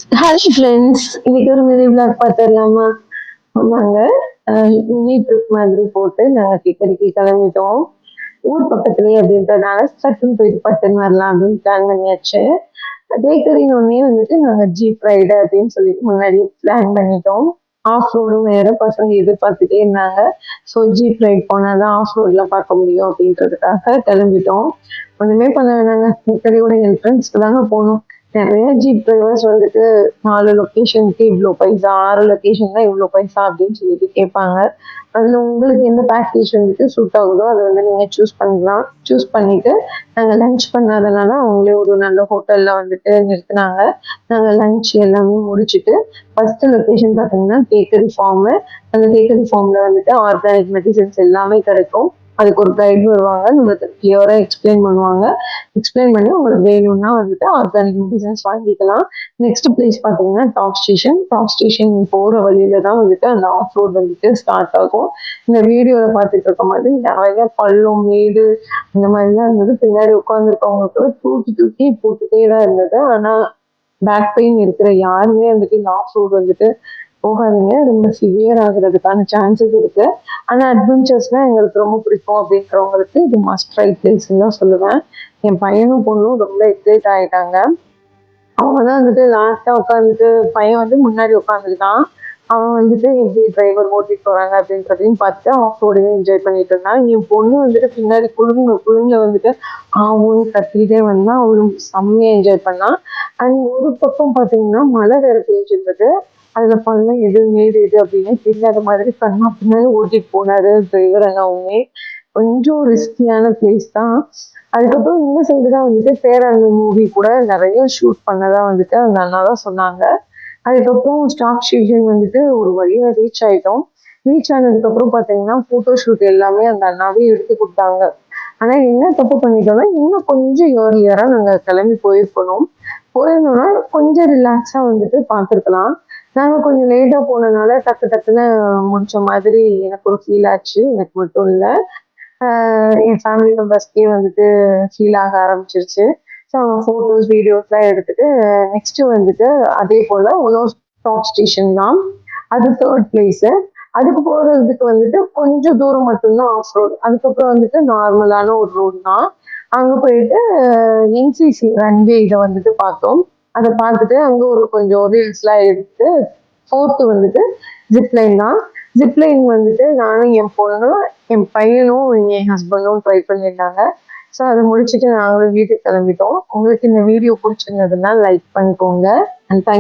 Hi friends, இன்னைக்கு ஒரு mini vlog பார்த்துடலாமா? ஆமாங்க. மினி ட்ரிப் மாதிரி போட்டு நாங்கள் கிக்கடிக்கு கிளம்பிட்டோம். ஊர் பக்கத்துலேயே அப்படின்றதுனால சட்டுன்னு போயிட்டு பட்டுன்னு வரலாம் அப்படின்னு பிளான் பண்ணியாச்சு. பேக்கரின்னு ஒன்னே வந்துட்டு நாங்கள் ஜீப் ரைடு அப்படின்னு சொல்லிட்டு முன்னாடி பிளான் பண்ணிட்டோம். ஆஃப் ரோடும் வேற பசங்க எதிர்பார்த்துட்டே இருந்தாங்க. ஸோ ஜீப் ரைட் போனால் தான் ஆஃப் ரோட்லாம் பார்க்க முடியும் அப்படின்றதுக்காக கிளம்பிட்டோம். ஒன்றுமே பண்ண வேணாங்க, பேக்கரியோட என்ட்ரன்ஸ்க்கு தாங்க போகணும். நிறைய ஜீப் டிரைவர்ஸ் வந்துட்டு 4 லொகேஷனுக்கு இவ்ளோ பைசா, 6 லொகேஷன்னா இவ்ளோ பைசா அப்படின்னு சொல்லிட்டு கேட்பாங்க. அதுல உங்களுக்கு எந்த பேக்கேஜ் வந்துட்டு சூட் ஆகுதோ அத வந்து நீங்க சூஸ் பண்ணிக்கலாம். சூஸ் பண்ணிட்டு நாங்க லஞ்ச் பண்ணாதனால அவங்களே ஒரு நல்ல ஹோட்டல்ல வந்துட்டு நிறுத்துனாங்க. நாங்க லஞ்ச் எல்லாமே முடிச்சுட்டு ஃபர்ஸ்ட் லொகேஷன் பார்த்தீங்கன்னா பேக்கரி ஃபார்மு. அந்த பேக்கரி ஃபார்ம்ல வந்துட்டு ஆர்கானிக் மெடிசன்ஸ் எல்லாமே கிடைக்கும். அதுக்கு ஒரு கைடு வருவாங்க. நம்மளுக்கு கிளியரா எக்ஸ்பிளைன் பண்ணுவாங்க. எக்ஸ்பிளைன் பண்ணி உங்களுக்கு வேணும்னா வந்துட்டு ஆர்கானிக் மெடிசன்ஸ் வாங்கிக்கலாம். நெக்ஸ்ட் பிளேஸ் பார்த்தீங்கன்னா டாப் ஸ்டேஷன். டாப் ஸ்டேஷன் போற வழியில தான் வந்துட்டு அந்த ஆஃப் ரோட் வந்துட்டு ஸ்டார்ட் ஆகும். இந்த வீடியோல பார்த்துட்டு இருக்க மாதிரி நிறைய பள்ளம், மேடு இந்த மாதிரிலாம் இருந்தது. பின்னாடி உட்காந்துருக்கவங்களுக்கு தூக்கி தூக்கி போட்டுட்டே தான் இருந்தது. ஆனா பேக் பெயின் இருக்கிற யாருமே வந்துட்டு இந்த ஆஃப் ரோட் வந்துட்டு போகாதீங்க. ரொம்ப சிவியர் ஆகுறதுக்கான சான்சஸ் இருக்கு. ஆனா அட்வென்ச்சர்ஸ்லாம் எங்களுக்கு ரொம்ப பிடிக்கும் அப்படின்றவங்களுக்கு இது மஸ்ட் ட்ரை பிளேஸ்ன்னு தான் சொல்லுவேன். என் பையனும் பொண்ணும் ரொம்ப எக்ஸைட் ஆயிட்டாங்க. அவங்க தான் வந்துட்டு லாஸ்டா உட்காந்துட்டு பையன் வந்து முன்னாடி உட்காந்துருக்கான். அவன் வந்துட்டு எப்படி டிரைவர் ஓட்டிட்டு போறாங்க அப்படின்றதையும் பார்த்துட்டு ஆஃப் ரோடையும் என்ஜாய் பண்ணிட்டு இருந்தான். என் பொண்ணு வந்துட்டு பின்னாடி குழுங்க வந்துட்டு ஆவும் கத்திக்கிட்டே வந்தா அவளும் செம்மையா என்ஜாய் பண்ணான். அண்ட் ஒரு பக்கம் பார்த்தீங்கன்னா மழை வேற பெஞ்சிருந்தது. அதுல பள்ளம் எது மேடு எது அப்படின்னு தெரியாத மாதிரி கண்ணா பின்னாடி ஓட்டிட்டு போனாரு டிரைவர் அண்ணாவுமே. கொஞ்சம் ரிஸ்கியான பிளேஸ் தான். அதுக்கப்புறம் இந்த சைடு தான் வந்துட்டு பேரன் மூவி கூட நிறைய ஷூட் பண்ணதா வந்துட்டு அந்த அண்ணா தான் சொன்னாங்க. அதுக்கப்புறம் ஸ்டாப் ஸ்டேஷன் வந்துட்டு ஒரு வழியா ரீச் ஆயிட்டோம். ரீச் ஆனதுக்கப்புறம் பார்த்தீங்கன்னா ஃபோட்டோ ஷூட் எல்லாமே அந்த அண்ணாவே எடுத்து கொடுத்தாங்க. ஆனா என்ன தப்பு பண்ணிட்டோம்னா இன்னும் கொஞ்சம் ஏர்லியரா நாங்க கிளம்பி போயிருக்கணும். போயிருந்தோம்னா கொஞ்சம் ரிலாக்ஸா வந்துட்டு பார்த்துருக்கலாம். நாங்க கொஞ்சம் லேட்டா போனதுனால டக்கு டக்குன்னு முடிச்ச மாதிரி எனக்கு ஒரு ஃபீல் ஆச்சு. எனக்கு மட்டும் இல்ல. என் ஃபேமிலி மெம்பர்ஸ்க்கே வந்துட்டு ஃபீல் ஆக ஆரம்பிச்சிருச்சு. ஸோ அவங்க ஃபோட்டோஸ், வீடியோஸ்லாம் எடுத்துட்டு நெக்ஸ்ட் வந்துட்டு அதே போல இன்னொரு டாப் ஸ்டேஷன் தான். அது 3rd பிளேஸு. அதுக்கு போறதுக்கு வந்துட்டு கொஞ்சம் தூரம் மட்டும்தான் ஆஃப் ரோடு. அதுக்கப்புறம் வந்துட்டு நார்மலான ஒரு ரோடு தான். அங்க போயிட்டு என்சிசி ரன்வே இத வந்துட்டு பார்த்தோம். அத பார்த்துட்டு அங்க ஒரு கொஞ்சம் ரீல்ஸ்லாம் எடுத்து 4த் வந்துட்டு ஜிப்லைன் தான். ஜிப்லைன் வந்துட்டு நானும் என் பொண்ணும், என் பையனும், என் ஹஸ்பண்டும் ட்ரை பண்ணியிருந்தாங்க. ஸோ அத முடிச்சுட்டு நாங்களும் வீட்டுக்கு கிளம்பிட்டோம். உங்களுக்கு இந்த வீடியோ பிடிச்சிருந்ததுன்னா லைக் பண்ணிக்கோங்க. அண்ட்